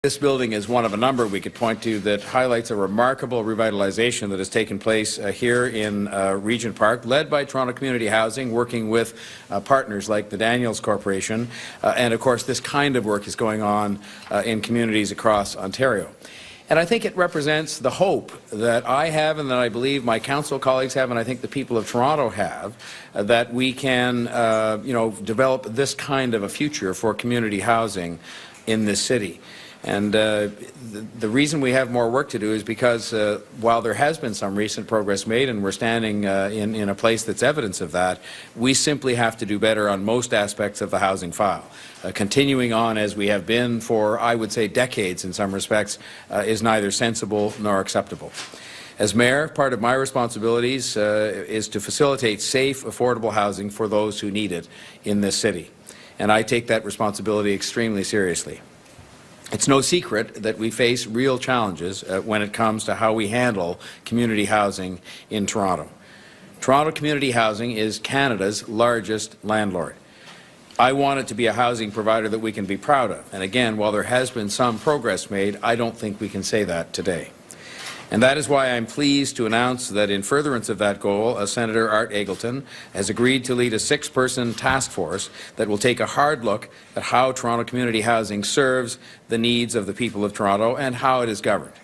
This building is one of a number we could point to that highlights a remarkable revitalization that has taken place here in Regent Park, led by Toronto Community Housing, working with partners like the Daniels Corporation. And of course, this kind of work is going on in communities across Ontario. And I think it represents the hope that I have and that I believe my council colleagues have and I think the people of Toronto have, that we can develop this kind of a future for community housing in this city. And the reason we have more work to do is because while there has been some recent progress made and we're standing in a place that's evidence of that, we simply have to do better on most aspects of the housing file. Continuing on as we have been for, I would say, decades in some respects, is neither sensible nor acceptable. As Mayor, part of my responsibilities is to facilitate safe, affordable housing for those who need it in this city. And I take that responsibility extremely seriously. It's no secret that we face real challenges when it comes to how we handle community housing in Toronto. Toronto Community Housing is Canada's largest landlord. I want it to be a housing provider that we can be proud of. And again, while there has been some progress made, I don't think we can say that today. And that is why I'm pleased to announce that in furtherance of that goal, Senator Art Eggleton has agreed to lead a 6-person task force that will take a hard look at how Toronto Community Housing serves the needs of the people of Toronto and how it is governed.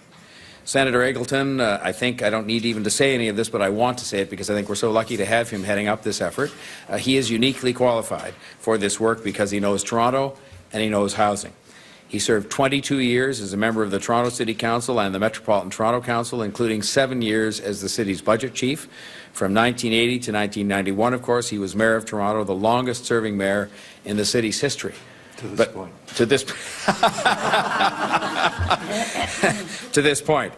Senator Eggleton, I think I don't need even to say any of this, but I want to say it because I think we're so lucky to have him heading up this effort. He is uniquely qualified for this work because he knows Toronto and he knows housing. He served 22 years as a member of the Toronto City Council and the Metropolitan Toronto Council, including 7 years as the city's budget chief. From 1980 to 1991, of course, he was Mayor of Toronto, the longest-serving mayor in the city's history. To this point. To this, to this point.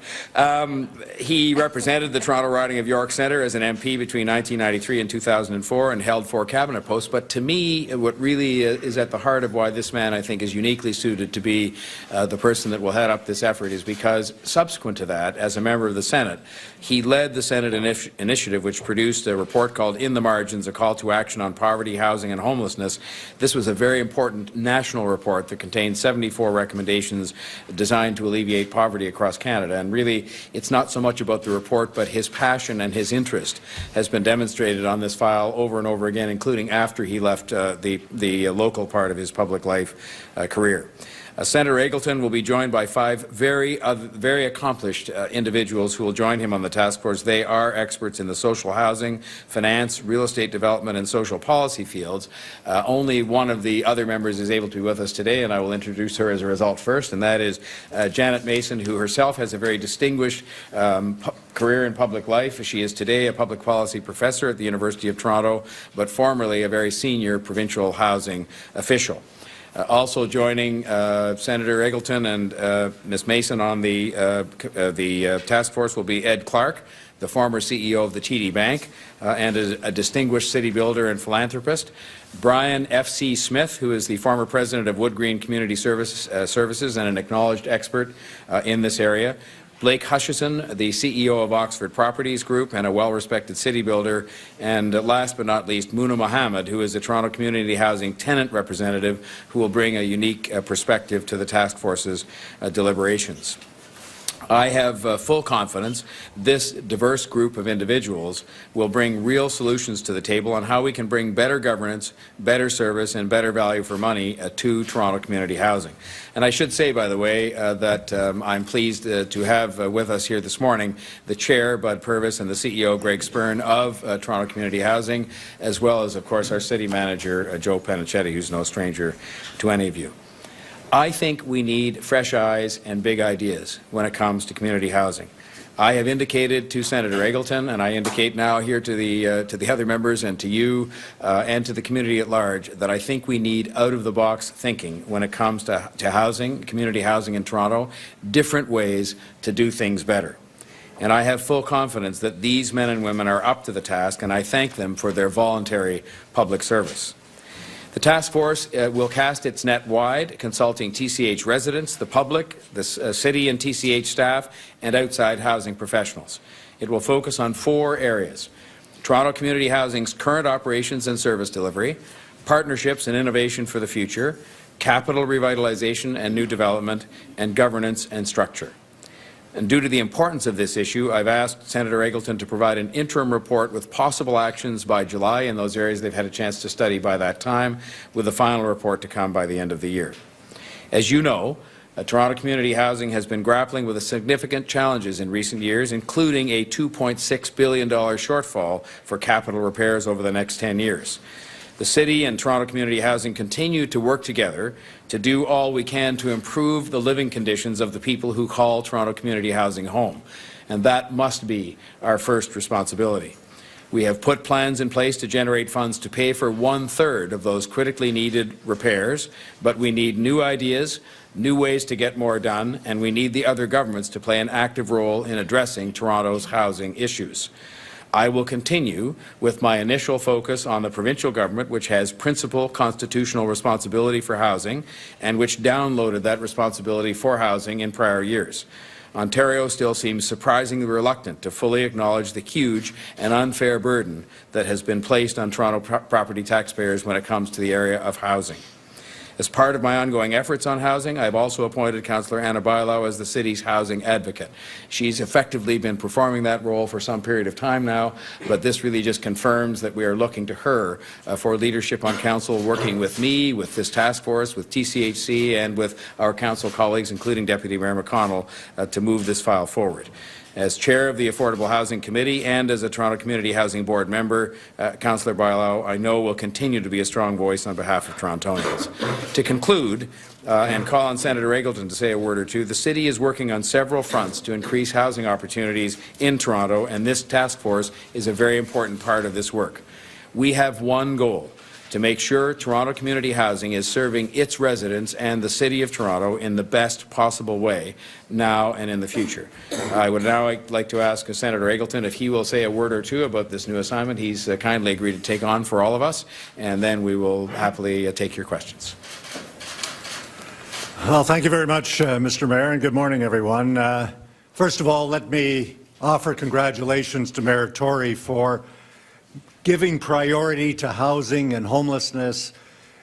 He represented the Toronto riding of York Centre as an MP between 1993 and 2004 and held 4 cabinet posts. But to me, what really is at the heart of why this man, I think, is uniquely suited to be the person that will head up this effort is because subsequent to that, as a member of the Senate, he led the Senate initiative which produced a report called In the Margins, a call to action on poverty, housing and homelessness. This was a very important national report that contained 74 recommendations designed to alleviate poverty across Canada. And really, it's not so much about the report, but his passion and his interest has been demonstrated on this file over and over again, including after he left the local part of his public life career. Senator Eggleton will be joined by 5 very accomplished individuals who will join him on the task force. They are experts in the social housing, finance, real estate development and social policy fields. Only one of the other members is able to be with us today, and I will introduce her as a result first, and that is Janet Mason, who herself has a very distinguished career in public life. She is today a public policy professor at the University of Toronto, but formerly a very senior provincial housing official. Also joining Senator Eggleton and Ms. Mason on the task force will be Ed Clark, the former CEO of the TD Bank and a distinguished city builder and philanthropist. Brian F.C. Smith, who is the former president of Wood Green Community Services and an acknowledged expert in this area. Blake Hutchison, the CEO of Oxford Properties Group and a well-respected city builder, and last but not least, Muna Mohammed, who is a Toronto Community Housing tenant representative who will bring a unique perspective to the task force's deliberations. I have full confidence this diverse group of individuals will bring real solutions to the table on how we can bring better governance, better service and better value for money to Toronto Community Housing. And I should say, by the way, that I'm pleased to have with us here this morning the Chair, Bud Purvis, and the CEO, Greg Spurn, of Toronto Community Housing, as well as, of course, our City Manager, Joe Penichetti, who's no stranger to any of you. I think we need fresh eyes and big ideas when it comes to community housing. I have indicated to Senator Eggleton, and I indicate now here to the other members and to you and to the community at large, that I think we need out-of-the-box thinking when it comes to housing, community housing in Toronto, different ways to do things better. And I have full confidence that these men and women are up to the task, and I thank them for their voluntary public service. The task force will cast its net wide, consulting TCH residents, the public, the city and TCH staff, and outside housing professionals. It will focus on 4 areas: Toronto Community Housing's current operations and service delivery, partnerships and innovation for the future, capital revitalization and new development, and governance and structure. And due to the importance of this issue, I've asked Senator Eggleton to provide an interim report with possible actions by July in those areas they've had a chance to study by that time, with the final report to come by the end of the year. As you know, Toronto Community Housing has been grappling with significant challenges in recent years, including a $2.6 billion shortfall for capital repairs over the next 10 years. The City and Toronto Community Housing continue to work together to do all we can to improve the living conditions of the people who call Toronto Community Housing home, and that must be our first responsibility. We have put plans in place to generate funds to pay for 1/3 of those critically needed repairs, but we need new ideas, new ways to get more done, and we need the other governments to play an active role in addressing Toronto's housing issues. I will continue with my initial focus on the provincial government, which has principal constitutional responsibility for housing and which downloaded that responsibility for housing in prior years. Ontario still seems surprisingly reluctant to fully acknowledge the huge and unfair burden that has been placed on Toronto property taxpayers when it comes to the area of housing. As part of my ongoing efforts on housing, I have also appointed Councillor Anna Bailão as the city's housing advocate. She's effectively been performing that role for some period of time now, but this really just confirms that we are looking to her for leadership on council, working with me, with this task force, with TCHC, and with our council colleagues, including Deputy Mayor McConnell, to move this file forward. As Chair of the Affordable Housing Committee and as a Toronto Community Housing Board member, Councillor Bailão, I know, will continue to be a strong voice on behalf of Torontonians. To conclude, and call on Senator Eggleton to say a word or two, the City is working on several fronts to increase housing opportunities in Toronto, and this task force is a very important part of this work. We have one goal: to make sure Toronto Community Housing is serving its residents and the City of Toronto in the best possible way, now and in the future. I would now like to ask Senator Eggleton if he will say a word or two about this new assignment he's kindly agreed to take on for all of us, and then we will happily take your questions. Well, thank you very much, Mr. Mayor, and good morning, everyone. First of all, let me offer congratulations to Mayor Tory for giving priority to housing and homelessness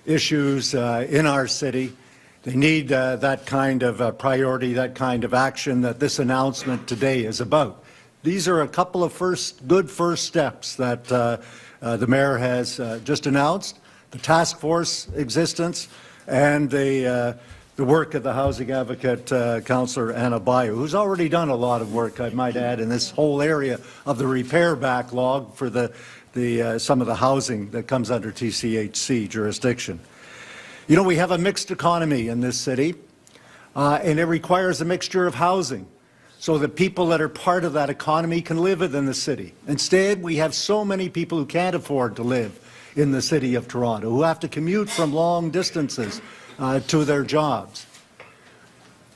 issues in our city. They need that kind of priority, that kind of action that this announcement today is about. These are a couple of good first steps that the Mayor has just announced: the task force existence and the work of the housing advocate, Councillor Anna Bailão, who's already done a lot of work, I might add, in this whole area of the repair backlog for some of the housing that comes under TCHC jurisdiction. You know, we have a mixed economy in this city, and it requires a mixture of housing so that people that are part of that economy can live within the city. Instead, we have so many people who can't afford to live in the City of Toronto, who have to commute from long distances to their jobs.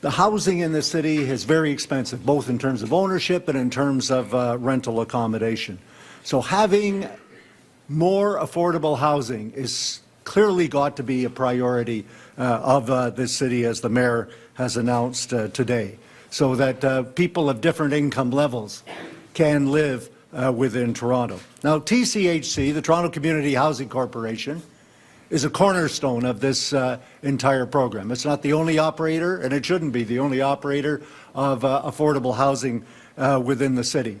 The housing in the city is very expensive, both in terms of ownership and in terms of rental accommodation. So having more affordable housing is clearly got to be a priority of this city, as the Mayor has announced today, so that people of different income levels can live within Toronto. Now, TCHC, the Toronto Community Housing Corporation, is a cornerstone of this entire program. It's not the only operator, and it shouldn't be the only operator of affordable housing within the city.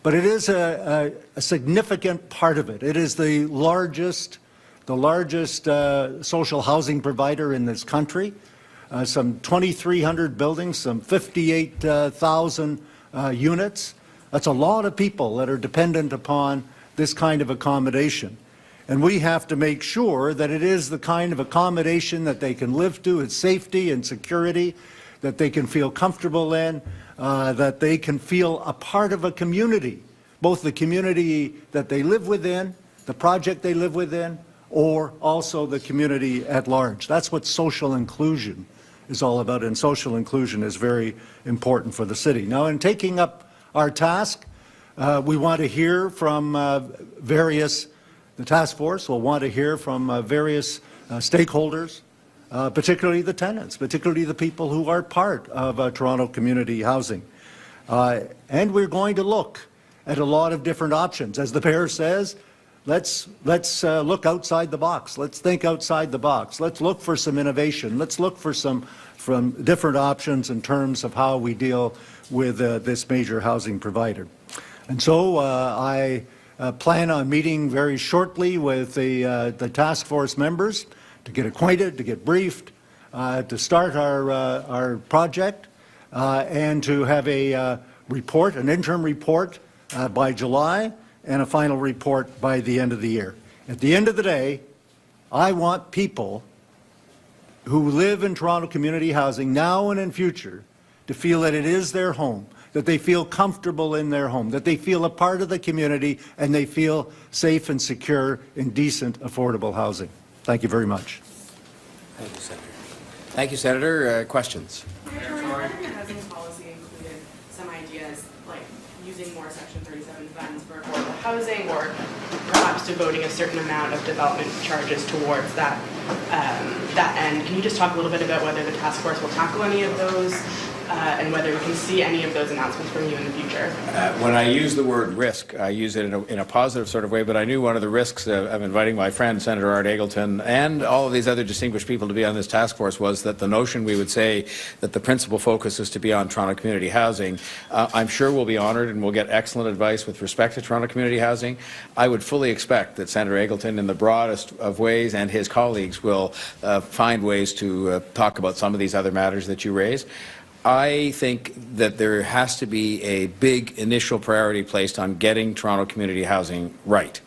But it is a significant part of it. It is the largest social housing provider in this country. Some 2,300 buildings, some 58,000 units. That's a lot of people that are dependent upon this kind of accommodation. And we have to make sure that it is the kind of accommodation that they can live to, its safety and security, that they can feel comfortable in, that they can feel a part of a community, both the community that they live within, the project they live within, or also the community at large. That's what social inclusion is all about, and social inclusion is very important for the city. Now, in taking up our task, we want to hear from the task force will want to hear from various stakeholders, particularly the tenants, particularly the people who are part of Toronto Community Housing. And we're going to look at a lot of different options. As the Mayor says, let's look outside the box. Let's think outside the box. Let's look for some innovation. Let's look for some different options in terms of how we deal with this major housing provider. And so I plan on meeting very shortly with the task force members to get acquainted, to get briefed, to start our project, and to have a report, an interim report by July, and a final report by the end of the year. At the end of the day, I want people who live in Toronto community housing now and in future to feel that it is their home, that they feel comfortable in their home, that they feel a part of the community, and they feel safe and secure in decent, affordable housing. Thank you very much. Thank you, Senator. Thank you, Senator. Questions? Mayor Tory, the housing policy included some ideas like using more Section 37 funds for affordable housing, or perhaps devoting a certain amount of development charges towards that end. Can you just talk a little bit about whether the task force will tackle any of those, and whether we can see any of those announcements from you in the future? When I use the word risk, I use it in a positive sort of way, but I knew one of the risks of inviting my friend, Senator Art Eggleton, and all of these other distinguished people to be on this task force was that the notion we would say that the principal focus is to be on Toronto community housing. I'm sure we'll be honored and we'll get excellent advice with respect to Toronto community housing. I would fully expect that Senator Eggleton, in the broadest of ways, and his colleagues will find ways to talk about some of these other matters that you raise. I think that there has to be a big initial priority placed on getting Toronto community housing right.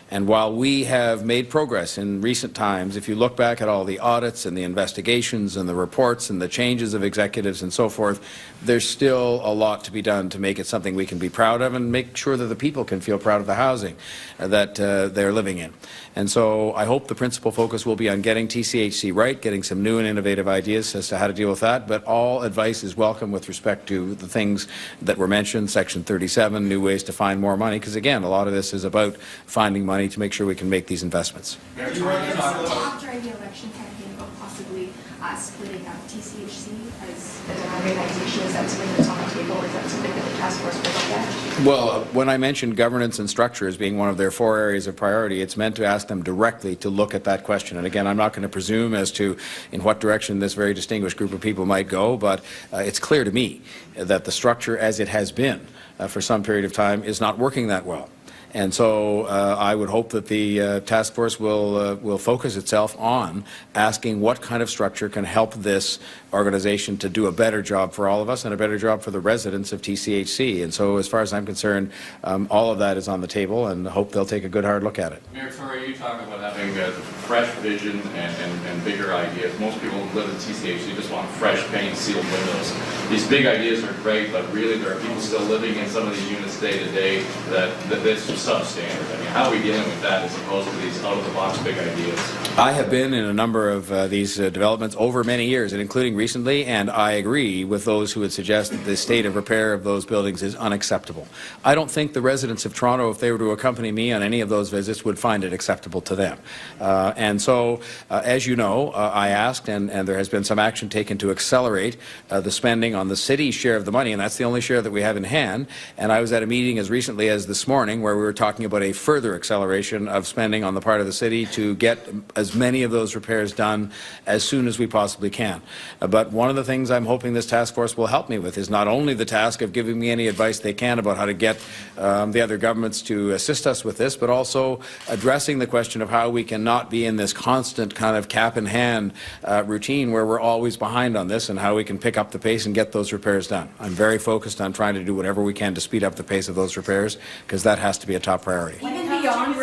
And while we have made progress in recent times, if you look back at all the audits and the investigations and the reports and the changes of executives and so forth, there's still a lot to be done to make it something we can be proud of and make sure that the people can feel proud of the housing that they're living in. And so I hope the principal focus will be on getting TCHC right, getting some new and innovative ideas as to how to deal with that, but all advice is welcome with respect to the things that were mentioned, Section 37, new ways to find more money, because again, a lot of this is about finding money to make sure we can make these investments. After the election campaign about possibly splitting up TCHC as an organization, is that something that's on the table? Is that something that the task force will look at? Well, when I mentioned governance and structure as being one of their 4 areas of priority, it's meant to ask them directly to look at that question. And again, I'm not going to presume as to in what direction this very distinguished group of people might go, but it's clear to me that the structure as it has been for some period of time is not working that well. And so I would hope that the task force will focus itself on asking what kind of structure can help this organization to do a better job for all of us and a better job for the residents of TCHC. And so as far as I'm concerned, all of that is on the table, and I hope they'll take a good hard look at it. Mayor Tory, you talk about having a fresh vision and bigger ideas. Most people who live in TCHC just want fresh paint, sealed windows. These big ideas are great, but really there are people still living in some of these units day to day that's just substandard. I mean, how are we dealing with that as opposed to these out-of-the-box big ideas? I have been in a number of these developments over many years, and including recently, and I agree with those who would suggest that the state of repair of those buildings is unacceptable. I don't think the residents of Toronto, if they were to accompany me on any of those visits, would find it acceptable to them. And so, as you know, I asked, and there has been some action taken to accelerate the spending on the city's share of the money, and that's the only share that we have in hand. And I was at a meeting as recently as this morning where we were talking about a further acceleration of spending on the part of the city to get as many of those repairs done as soon as we possibly can. But one of the things I'm hoping this task force will help me with is not only the task of giving me any advice they can about how to get the other governments to assist us with this, but also addressing the question of how we can not be in this constant kind of cap-in-hand routine where we're always behind on this, and how we can pick up the pace and get those repairs done. I'm very focused on trying to do whatever we can to speed up the pace of those repairs, because that has to be a top priority. Even beyond